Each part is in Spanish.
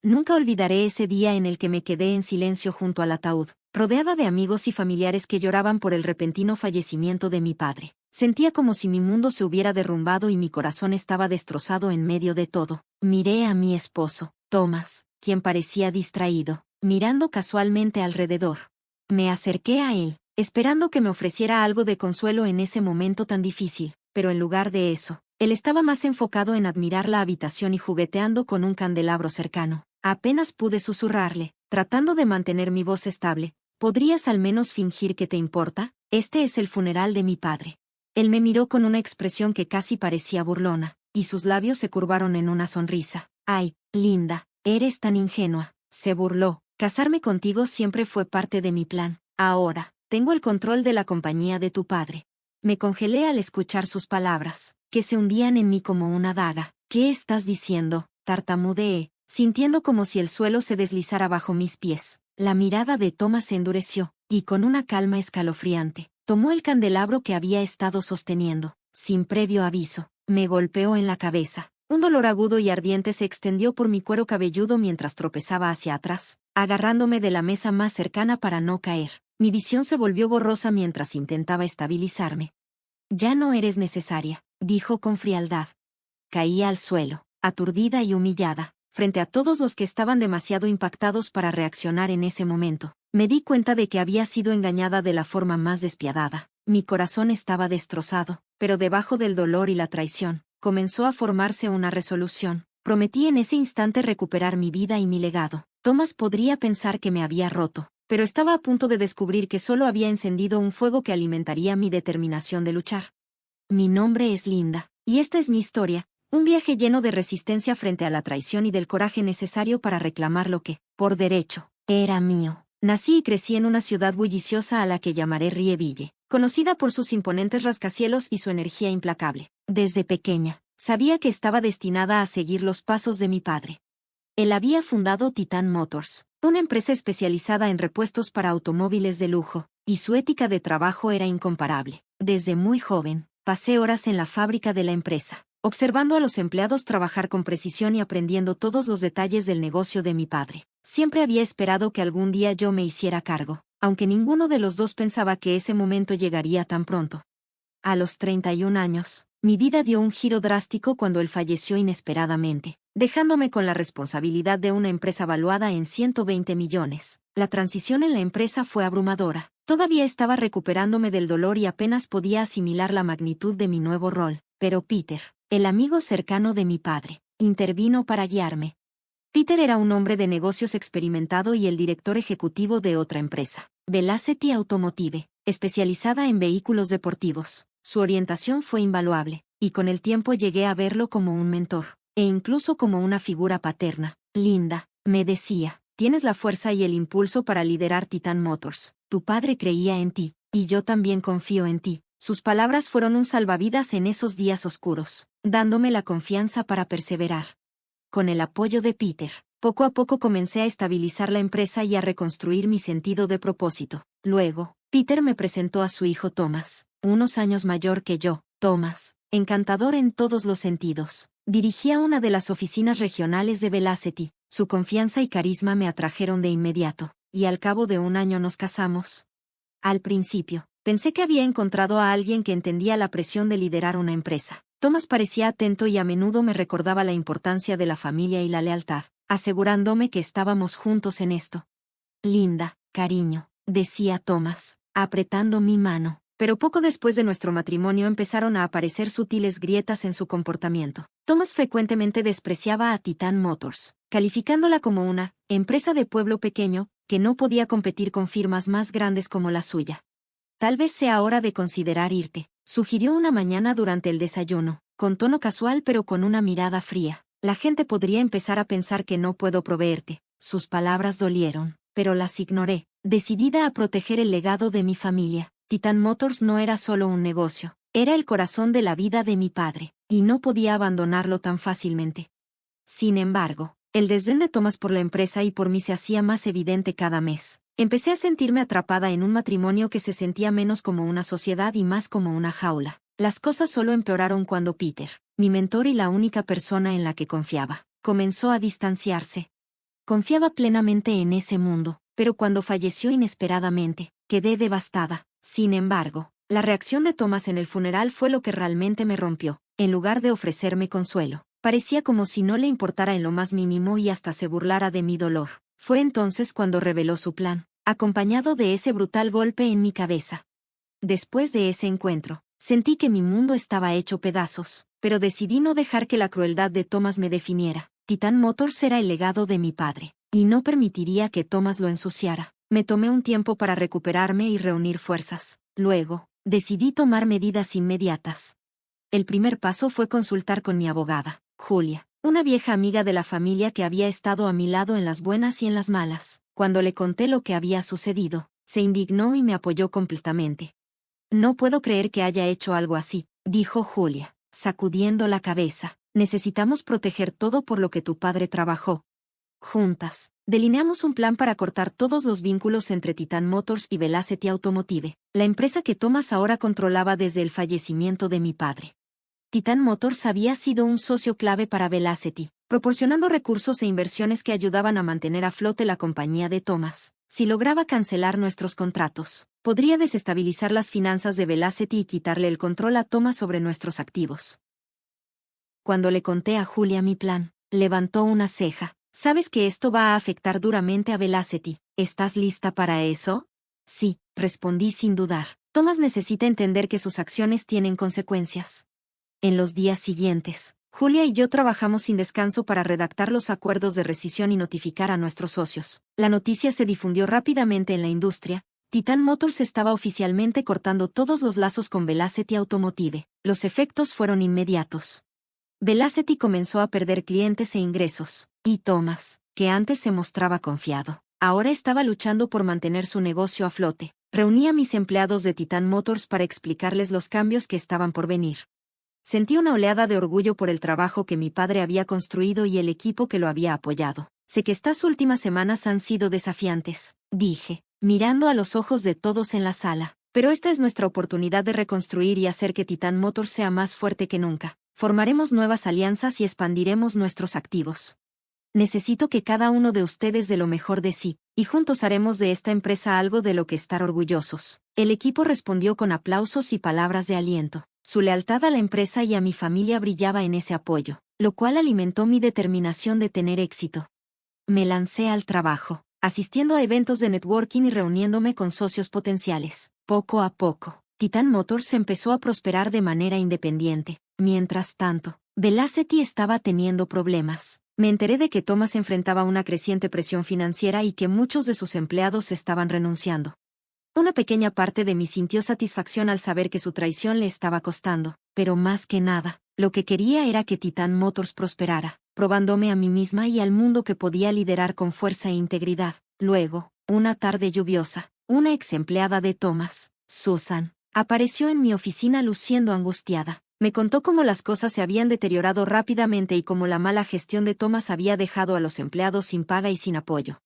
Nunca olvidaré ese día en el que me quedé en silencio junto al ataúd, rodeada de amigos y familiares que lloraban por el repentino fallecimiento de mi padre. Sentía como si mi mundo se hubiera derrumbado y mi corazón estaba destrozado en medio de todo. Miré a mi esposo, Thomas, quien parecía distraído, mirando casualmente alrededor. Me acerqué a él, esperando que me ofreciera algo de consuelo en ese momento tan difícil, pero en lugar de eso, él estaba más enfocado en admirar la habitación y jugueteando con un candelabro cercano. Apenas pude susurrarle, tratando de mantener mi voz estable: ¿podrías al menos fingir que te importa? Este es el funeral de mi padre. Él me miró con una expresión que casi parecía burlona, y sus labios se curvaron en una sonrisa. «Ay, Linda, eres tan ingenua», se burló. «Casarme contigo siempre fue parte de mi plan. Ahora, tengo el control de la compañía de tu padre». Me congelé al escuchar sus palabras, que se hundían en mí como una daga. «¿Qué estás diciendo?», tartamudeé, sintiendo como si el suelo se deslizara bajo mis pies. La mirada de Thomas se endureció, y con una calma escalofriante, tomó el candelabro que había estado sosteniendo. Sin previo aviso, me golpeó en la cabeza. Un dolor agudo y ardiente se extendió por mi cuero cabelludo mientras tropezaba hacia atrás, agarrándome de la mesa más cercana para no caer. Mi visión se volvió borrosa mientras intentaba estabilizarme. «Ya no eres necesaria», dijo con frialdad. Caí al suelo, aturdida y humillada, frente a todos los que estaban demasiado impactados para reaccionar en ese momento. Me di cuenta de que había sido engañada de la forma más despiadada. Mi corazón estaba destrozado, pero debajo del dolor y la traición, comenzó a formarse una resolución. Prometí en ese instante recuperar mi vida y mi legado. Thomas podría pensar que me había roto, pero estaba a punto de descubrir que solo había encendido un fuego que alimentaría mi determinación de luchar. Mi nombre es Linda, y esta es mi historia. Un viaje lleno de resistencia frente a la traición y del coraje necesario para reclamar lo que, por derecho, era mío. Nací y crecí en una ciudad bulliciosa a la que llamaré Rieville, conocida por sus imponentes rascacielos y su energía implacable. Desde pequeña, sabía que estaba destinada a seguir los pasos de mi padre. Él había fundado Titan Motors, una empresa especializada en repuestos para automóviles de lujo, y su ética de trabajo era incomparable. Desde muy joven, pasé horas en la fábrica de la empresa, observando a los empleados trabajar con precisión y aprendiendo todos los detalles del negocio de mi padre. Siempre había esperado que algún día yo me hiciera cargo, aunque ninguno de los dos pensaba que ese momento llegaría tan pronto. A los 31 años, mi vida dio un giro drástico cuando él falleció inesperadamente, dejándome con la responsabilidad de una empresa valuada en 120 millones. La transición en la empresa fue abrumadora. Todavía estaba recuperándome del dolor y apenas podía asimilar la magnitud de mi nuevo rol, pero Peter, el amigo cercano de mi padre, intervino para guiarme. Peter era un hombre de negocios experimentado y el director ejecutivo de otra empresa, Velocity Automotive, especializada en vehículos deportivos. Su orientación fue invaluable, y con el tiempo llegué a verlo como un mentor, e incluso como una figura paterna. «Linda», me decía, «tienes la fuerza y el impulso para liderar Titan Motors. Tu padre creía en ti, y yo también confío en ti». Sus palabras fueron un salvavidas en esos días oscuros, dándome la confianza para perseverar. Con el apoyo de Peter, poco a poco comencé a estabilizar la empresa y a reconstruir mi sentido de propósito. Luego, Peter me presentó a su hijo Thomas, unos años mayor que yo. Thomas, encantador en todos los sentidos, dirigía una de las oficinas regionales de Velocity. Su confianza y carisma me atrajeron de inmediato, y al cabo de un año nos casamos. Al principio, pensé que había encontrado a alguien que entendía la presión de liderar una empresa. Thomas parecía atento y a menudo me recordaba la importancia de la familia y la lealtad, asegurándome que estábamos juntos en esto. «Linda, cariño», decía Thomas, apretando mi mano. Pero poco después de nuestro matrimonio empezaron a aparecer sutiles grietas en su comportamiento. Thomas frecuentemente despreciaba a Titan Motors, calificándola como una empresa de pueblo pequeño que no podía competir con firmas más grandes como la suya. «Tal vez sea hora de considerar irte», sugirió una mañana durante el desayuno, con tono casual pero con una mirada fría. «La gente podría empezar a pensar que no puedo proveerte». Sus palabras dolieron, pero las ignoré, decidida a proteger el legado de mi familia. Titan Motors no era solo un negocio, era el corazón de la vida de mi padre, y no podía abandonarlo tan fácilmente. Sin embargo, el desdén de Thomas por la empresa y por mí se hacía más evidente cada mes. Empecé a sentirme atrapada en un matrimonio que se sentía menos como una sociedad y más como una jaula. Las cosas solo empeoraron cuando Peter, mi mentor y la única persona en la que confiaba, comenzó a distanciarse. Confiaba plenamente en ese mundo, pero cuando falleció inesperadamente, quedé devastada. Sin embargo, la reacción de Thomas en el funeral fue lo que realmente me rompió. En lugar de ofrecerme consuelo, parecía como si no le importara en lo más mínimo y hasta se burlara de mi dolor. Fue entonces cuando reveló su plan, acompañado de ese brutal golpe en mi cabeza. Después de ese encuentro, sentí que mi mundo estaba hecho pedazos, pero decidí no dejar que la crueldad de Thomas me definiera. Titan Motors era el legado de mi padre, y no permitiría que Thomas lo ensuciara. Me tomé un tiempo para recuperarme y reunir fuerzas. Luego, decidí tomar medidas inmediatas. El primer paso fue consultar con mi abogada, Julia, una vieja amiga de la familia que había estado a mi lado en las buenas y en las malas. Cuando le conté lo que había sucedido, se indignó y me apoyó completamente. No puedo creer que haya hecho algo así, dijo Julia, sacudiendo la cabeza. Necesitamos proteger todo por lo que tu padre trabajó. Juntas, delineamos un plan para cortar todos los vínculos entre Titan Motors y Velocity Automotive, la empresa que Thomas ahora controlaba desde el fallecimiento de mi padre. Titan Motors había sido un socio clave para Velocity, proporcionando recursos e inversiones que ayudaban a mantener a flote la compañía de Thomas. Si lograba cancelar nuestros contratos, podría desestabilizar las finanzas de Velocity y quitarle el control a Thomas sobre nuestros activos. Cuando le conté a Julia mi plan, levantó una ceja. ¿Sabes que esto va a afectar duramente a Velocity? ¿Estás lista para eso? Sí, respondí sin dudar. Thomas necesita entender que sus acciones tienen consecuencias. En los días siguientes, Julia y yo trabajamos sin descanso para redactar los acuerdos de rescisión y notificar a nuestros socios. La noticia se difundió rápidamente en la industria. Titan Motors estaba oficialmente cortando todos los lazos con Velocity Automotive. Los efectos fueron inmediatos. Velocity comenzó a perder clientes e ingresos, y Thomas, que antes se mostraba confiado, ahora estaba luchando por mantener su negocio a flote. Reuní a mis empleados de Titan Motors para explicarles los cambios que estaban por venir. Sentí una oleada de orgullo por el trabajo que mi padre había construido y el equipo que lo había apoyado. Sé que estas últimas semanas han sido desafiantes, dije, mirando a los ojos de todos en la sala, pero esta es nuestra oportunidad de reconstruir y hacer que Titan Motors sea más fuerte que nunca. Formaremos nuevas alianzas y expandiremos nuestros activos. Necesito que cada uno de ustedes dé lo mejor de sí, y juntos haremos de esta empresa algo de lo que estar orgullosos. El equipo respondió con aplausos y palabras de aliento. Su lealtad a la empresa y a mi familia brillaba en ese apoyo, lo cual alimentó mi determinación de tener éxito. Me lancé al trabajo, asistiendo a eventos de networking y reuniéndome con socios potenciales. Poco a poco, Titan Motors empezó a prosperar de manera independiente. Mientras tanto, Velocity estaba teniendo problemas. Me enteré de que Thomas enfrentaba una creciente presión financiera y que muchos de sus empleados estaban renunciando. Una pequeña parte de mí sintió satisfacción al saber que su traición le estaba costando, pero más que nada, lo que quería era que Titan Motors prosperara, probándome a mí misma y al mundo que podía liderar con fuerza e integridad. Luego, una tarde lluviosa, una ex empleada de Thomas, Susan, apareció en mi oficina luciendo angustiada. Me contó cómo las cosas se habían deteriorado rápidamente y cómo la mala gestión de Thomas había dejado a los empleados sin paga y sin apoyo.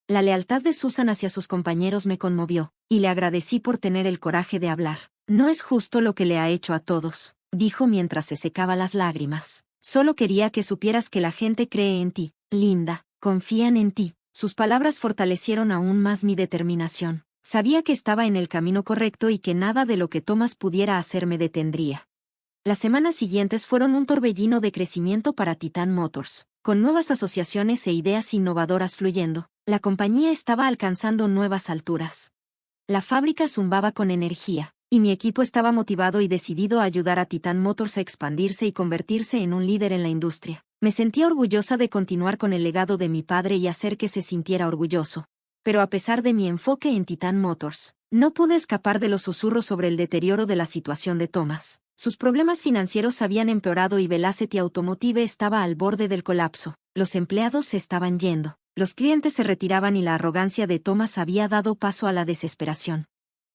La lealtad de Susan hacia sus compañeros me conmovió, y le agradecí por tener el coraje de hablar. No es justo lo que le ha hecho a todos, dijo mientras se secaba las lágrimas. Solo quería que supieras que la gente cree en ti, Linda, confían en ti. Sus palabras fortalecieron aún más mi determinación. Sabía que estaba en el camino correcto y que nada de lo que Thomas pudiera hacer me detendría. Las semanas siguientes fueron un torbellino de crecimiento para Titan Motors. Con nuevas asociaciones e ideas innovadoras fluyendo, la compañía estaba alcanzando nuevas alturas. La fábrica zumbaba con energía, y mi equipo estaba motivado y decidido a ayudar a Titan Motors a expandirse y convertirse en un líder en la industria. Me sentía orgullosa de continuar con el legado de mi padre y hacer que se sintiera orgulloso. Pero a pesar de mi enfoque en Titan Motors, no pude escapar de los susurros sobre el deterioro de la situación de Thomas. Sus problemas financieros habían empeorado y Velocity Automotive estaba al borde del colapso. Los empleados se estaban yendo, los clientes se retiraban y la arrogancia de Thomas había dado paso a la desesperación.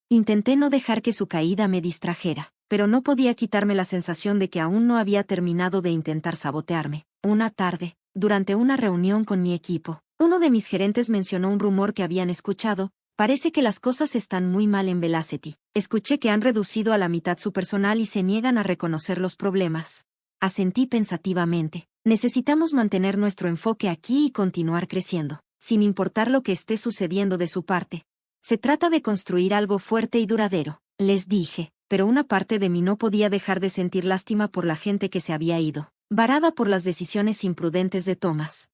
Intenté no dejar que su caída me distrajera, pero no podía quitarme la sensación de que aún no había terminado de intentar sabotearme. Una tarde, durante una reunión con mi equipo, uno de mis gerentes mencionó un rumor que habían escuchado. Parece que las cosas están muy mal en Velocity. Escuché que han reducido a la mitad su personal y se niegan a reconocer los problemas. Asentí pensativamente. Necesitamos mantener nuestro enfoque aquí y continuar creciendo, sin importar lo que esté sucediendo de su parte. Se trata de construir algo fuerte y duradero, les dije, pero una parte de mí no podía dejar de sentir lástima por la gente que se había ido, varada por las decisiones imprudentes de Thomas.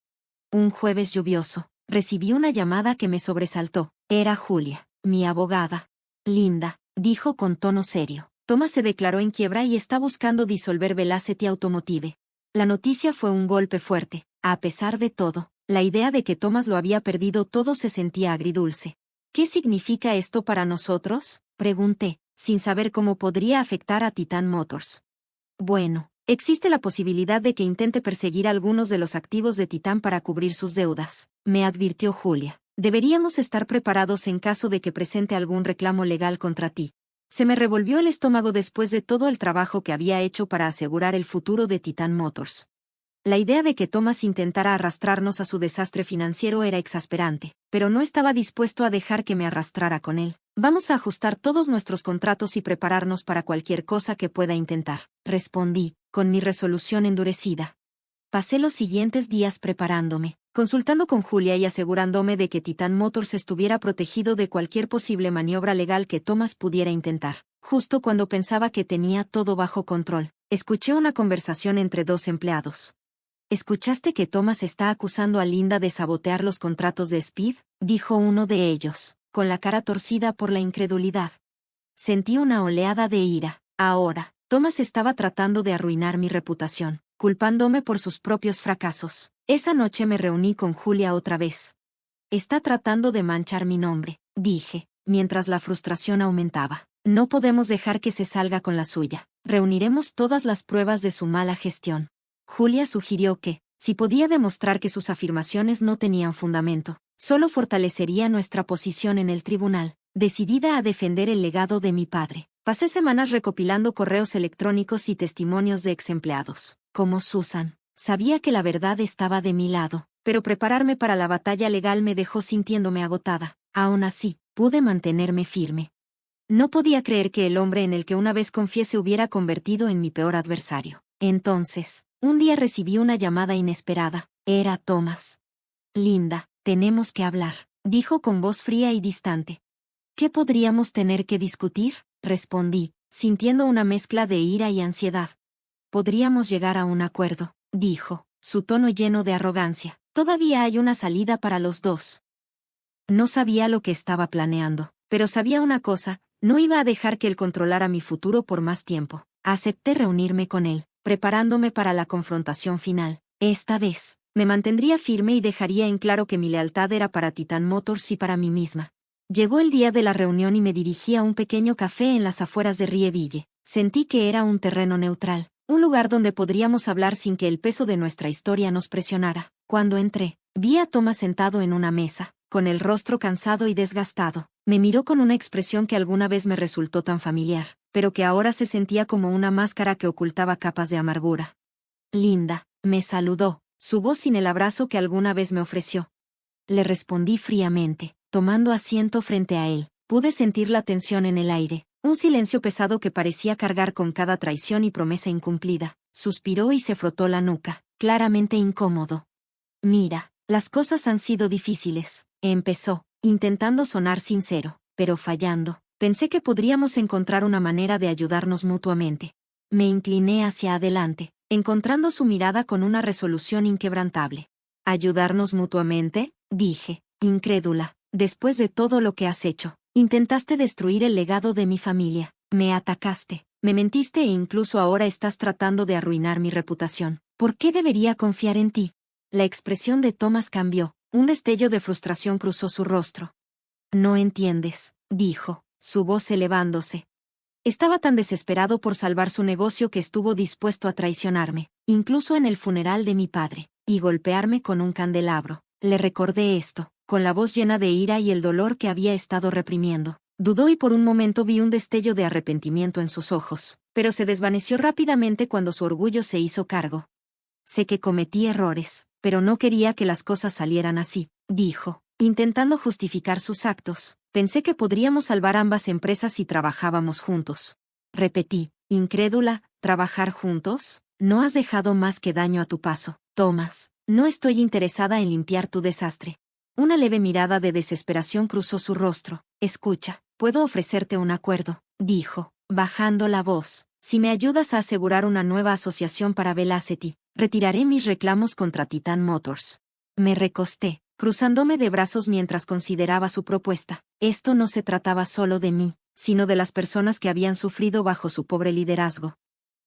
Un jueves lluvioso, recibí una llamada que me sobresaltó. Era Julia, mi abogada. Linda, dijo con tono serio. Thomas se declaró en quiebra y está buscando disolver Velocity Automotive. La noticia fue un golpe fuerte. A pesar de todo, la idea de que Thomas lo había perdido todo se sentía agridulce. ¿Qué significa esto para nosotros?, pregunté, sin saber cómo podría afectar a Titan Motors. Bueno, existe la posibilidad de que intente perseguir algunos de los activos de Titan para cubrir sus deudas, me advirtió Julia. Deberíamos estar preparados en caso de que presente algún reclamo legal contra ti. Se me revolvió el estómago después de todo el trabajo que había hecho para asegurar el futuro de Titan Motors. La idea de que Thomas intentara arrastrarnos a su desastre financiero era exasperante, pero no estaba dispuesto a dejar que me arrastrara con él. Vamos a ajustar todos nuestros contratos y prepararnos para cualquier cosa que pueda intentar, respondí, con mi resolución endurecida. Pasé los siguientes días preparándome, consultando con Julia y asegurándome de que Titan Motors estuviera protegido de cualquier posible maniobra legal que Thomas pudiera intentar. Justo cuando pensaba que tenía todo bajo control, escuché una conversación entre dos empleados. ¿Escuchaste que Thomas está acusando a Linda de sabotear los contratos de Speed?, dijo uno de ellos, con la cara torcida por la incredulidad. Sentí una oleada de ira. Ahora, Thomas estaba tratando de arruinar mi reputación, culpándome por sus propios fracasos. Esa noche me reuní con Julia otra vez. Está tratando de manchar mi nombre, dije, mientras la frustración aumentaba. No podemos dejar que se salga con la suya. Reuniremos todas las pruebas de su mala gestión. Julia sugirió que, si podía demostrar que sus afirmaciones no tenían fundamento, solo fortalecería nuestra posición en el tribunal. Decidida a defender el legado de mi padre, pasé semanas recopilando correos electrónicos y testimonios de exempleados. Como Susan, sabía que la verdad estaba de mi lado, pero prepararme para la batalla legal me dejó sintiéndome agotada. Aún así, pude mantenerme firme. No podía creer que el hombre en el que una vez confié se hubiera convertido en mi peor adversario. Entonces, un día recibí una llamada inesperada. Era Thomas. Linda, tenemos que hablar, dijo con voz fría y distante. ¿Qué podríamos tener que discutir?, respondí, sintiendo una mezcla de ira y ansiedad. Podríamos llegar a un acuerdo, dijo, su tono lleno de arrogancia. Todavía hay una salida para los dos. No sabía lo que estaba planeando, pero sabía una cosa, no iba a dejar que él controlara mi futuro por más tiempo. Acepté reunirme con él, preparándome para la confrontación final. Esta vez, me mantendría firme y dejaría en claro que mi lealtad era para Titan Motors y para mí misma. Llegó el día de la reunión y me dirigí a un pequeño café en las afueras de Rieville. Sentí que era un terreno neutral, un lugar donde podríamos hablar sin que el peso de nuestra historia nos presionara. Cuando entré, vi a Thomas sentado en una mesa, con el rostro cansado y desgastado. Me miró con una expresión que alguna vez me resultó tan familiar, pero que ahora se sentía como una máscara que ocultaba capas de amargura. Linda, me saludó, su voz sin el abrazo que alguna vez me ofreció. Le respondí fríamente, tomando asiento frente a él. Pude sentir la tensión en el aire, un silencio pesado que parecía cargar con cada traición y promesa incumplida. Suspiró y se frotó la nuca, claramente incómodo. Mira, las cosas han sido difíciles, empezó, intentando sonar sincero, pero fallando. Pensé que podríamos encontrar una manera de ayudarnos mutuamente. Me incliné hacia adelante, encontrando su mirada con una resolución inquebrantable. ¿Ayudarnos mutuamente?, dije, incrédula. Después de todo lo que has hecho, intentaste destruir el legado de mi familia, me atacaste, me mentiste e incluso ahora estás tratando de arruinar mi reputación. ¿Por qué debería confiar en ti? La expresión de Thomas cambió, un destello de frustración cruzó su rostro. No entiendes, dijo, su voz elevándose. Estaba tan desesperado por salvar su negocio que estuvo dispuesto a traicionarme, incluso en el funeral de mi padre, y golpearme con un candelabro. Le recordé esto, con la voz llena de ira y el dolor que había estado reprimiendo. Dudó y por un momento vi un destello de arrepentimiento en sus ojos, pero se desvaneció rápidamente cuando su orgullo se hizo cargo. Sé que cometí errores, pero no quería que las cosas salieran así, dijo, intentando justificar sus actos. Pensé que podríamos salvar ambas empresas si trabajábamos juntos. Repetí, incrédula, ¿trabajar juntos? No has dejado más que daño a tu paso. Thomas, no estoy interesada en limpiar tu desastre. Una leve mirada de desesperación cruzó su rostro. Escucha, puedo ofrecerte un acuerdo, dijo, bajando la voz. Si me ayudas a asegurar una nueva asociación para Velocity, retiraré mis reclamos contra Titan Motors. Me recosté, cruzándome de brazos mientras consideraba su propuesta. Esto no se trataba solo de mí, sino de las personas que habían sufrido bajo su pobre liderazgo.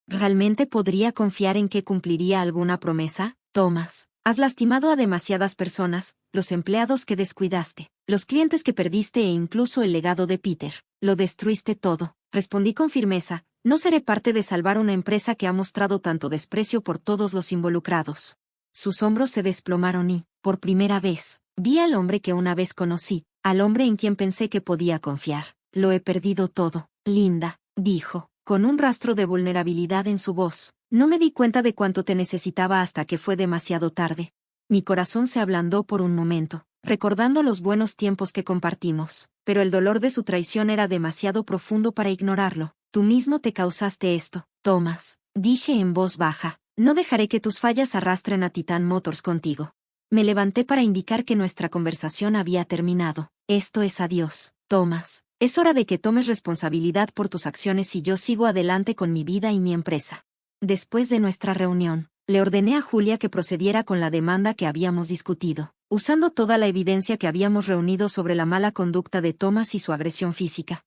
¿Realmente podría confiar en que cumpliría alguna promesa? Thomas, has lastimado a demasiadas personas, los empleados que descuidaste, los clientes que perdiste e incluso el legado de Peter. Lo destruiste todo. Respondí con firmeza, no seré parte de salvar una empresa que ha mostrado tanto desprecio por todos los involucrados. Sus hombros se desplomaron y, por primera vez, vi al hombre que una vez conocí, al hombre en quien pensé que podía confiar. Lo he perdido todo, Linda, dijo, con un rastro de vulnerabilidad en su voz. No me di cuenta de cuánto te necesitaba hasta que fue demasiado tarde. Mi corazón se ablandó por un momento, recordando los buenos tiempos que compartimos, pero el dolor de su traición era demasiado profundo para ignorarlo. Tú mismo te causaste esto, Thomas, dije en voz baja. No dejaré que tus fallas arrastren a Titan Motors contigo. Me levanté para indicar que nuestra conversación había terminado. Esto es adiós, Thomas. Es hora de que tomes responsabilidad por tus acciones y yo sigo adelante con mi vida y mi empresa. Después de nuestra reunión, le ordené a Julia que procediera con la demanda que habíamos discutido, usando toda la evidencia que habíamos reunido sobre la mala conducta de Thomas y su agresión física.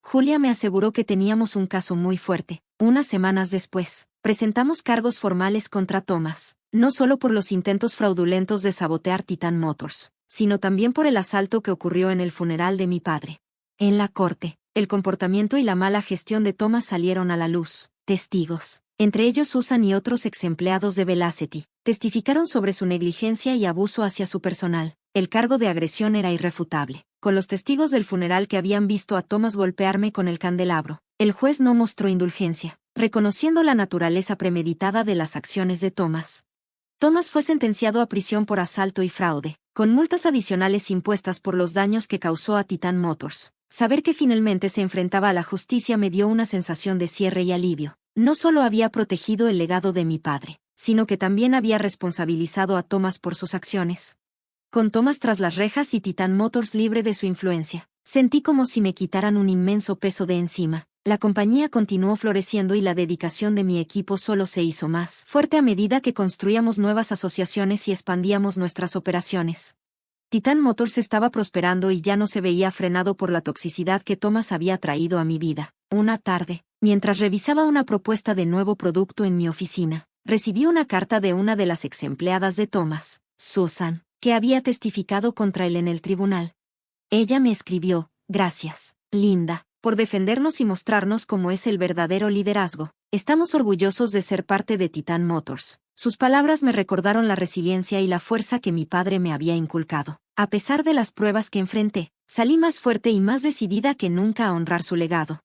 Julia me aseguró que teníamos un caso muy fuerte. Unas semanas después, presentamos cargos formales contra Thomas, no solo por los intentos fraudulentos de sabotear Titan Motors, sino también por el asalto que ocurrió en el funeral de mi padre. En la corte, el comportamiento y la mala gestión de Thomas salieron a la luz. Testigos, entre ellos Susan y otros ex empleados de Velocity, testificaron sobre su negligencia y abuso hacia su personal. El cargo de agresión era irrefutable. Con los testigos del funeral que habían visto a Thomas golpearme con el candelabro, el juez no mostró indulgencia, reconociendo la naturaleza premeditada de las acciones de Thomas. Thomas fue sentenciado a prisión por asalto y fraude, con multas adicionales impuestas por los daños que causó a Titan Motors. Saber que finalmente se enfrentaba a la justicia me dio una sensación de cierre y alivio. No solo había protegido el legado de mi padre, sino que también había responsabilizado a Thomas por sus acciones. Con Thomas tras las rejas y Titan Motors libre de su influencia, sentí como si me quitaran un inmenso peso de encima. La compañía continuó floreciendo y la dedicación de mi equipo solo se hizo más fuerte a medida que construíamos nuevas asociaciones y expandíamos nuestras operaciones. Titan Motors estaba prosperando y ya no se veía frenado por la toxicidad que Thomas había traído a mi vida. Una tarde, mientras revisaba una propuesta de nuevo producto en mi oficina, recibí una carta de una de las ex empleadas de Thomas, Susan, que había testificado contra él en el tribunal. Ella me escribió, gracias, Linda, por defendernos y mostrarnos cómo es el verdadero liderazgo. Estamos orgullosos de ser parte de Titan Motors. Sus palabras me recordaron la resiliencia y la fuerza que mi padre me había inculcado. A pesar de las pruebas que enfrenté, salí más fuerte y más decidida que nunca a honrar su legado.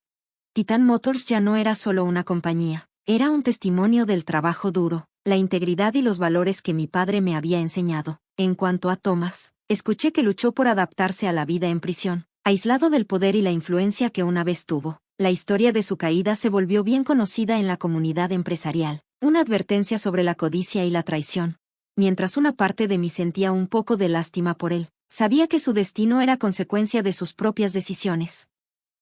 Titan Motors ya no era solo una compañía, era un testimonio del trabajo duro, la integridad y los valores que mi padre me había enseñado. En cuanto a Thomas, escuché que luchó por adaptarse a la vida en prisión, aislado del poder y la influencia que una vez tuvo. La historia de su caída se volvió bien conocida en la comunidad empresarial, una advertencia sobre la codicia y la traición. Mientras una parte de mí sentía un poco de lástima por él, sabía que su destino era consecuencia de sus propias decisiones.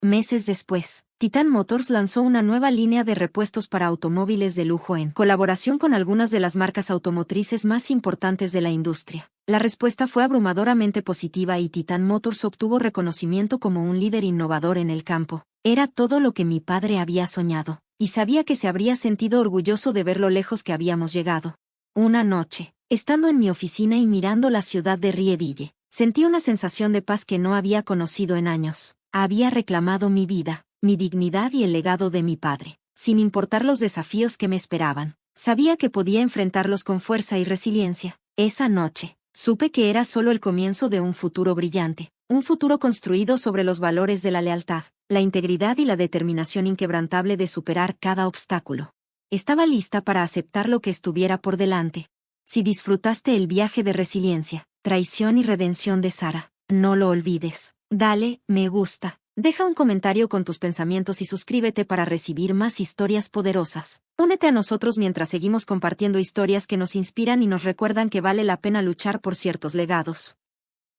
Meses después, Titan Motors lanzó una nueva línea de repuestos para automóviles de lujo en colaboración con algunas de las marcas automotrices más importantes de la industria. La respuesta fue abrumadoramente positiva y Titan Motors obtuvo reconocimiento como un líder innovador en el campo. Era todo lo que mi padre había soñado, y sabía que se habría sentido orgulloso de ver lo lejos que habíamos llegado. Una noche, estando en mi oficina y mirando la ciudad de Rieville, sentí una sensación de paz que no había conocido en años. Había reclamado mi vida, mi dignidad y el legado de mi padre, sin importar los desafíos que me esperaban. Sabía que podía enfrentarlos con fuerza y resiliencia. Esa noche, supe que era solo el comienzo de un futuro brillante, un futuro construido sobre los valores de la lealtad, la integridad y la determinación inquebrantable de superar cada obstáculo. Estaba lista para aceptar lo que estuviera por delante. Si disfrutaste el viaje de resiliencia, traición y redención de Sara, no lo olvides. Dale, me gusta, Deja un comentario con tus pensamientos y suscríbete para recibir más historias poderosas. Únete a nosotros mientras seguimos compartiendo historias que nos inspiran y nos recuerdan que vale la pena luchar por ciertos legados.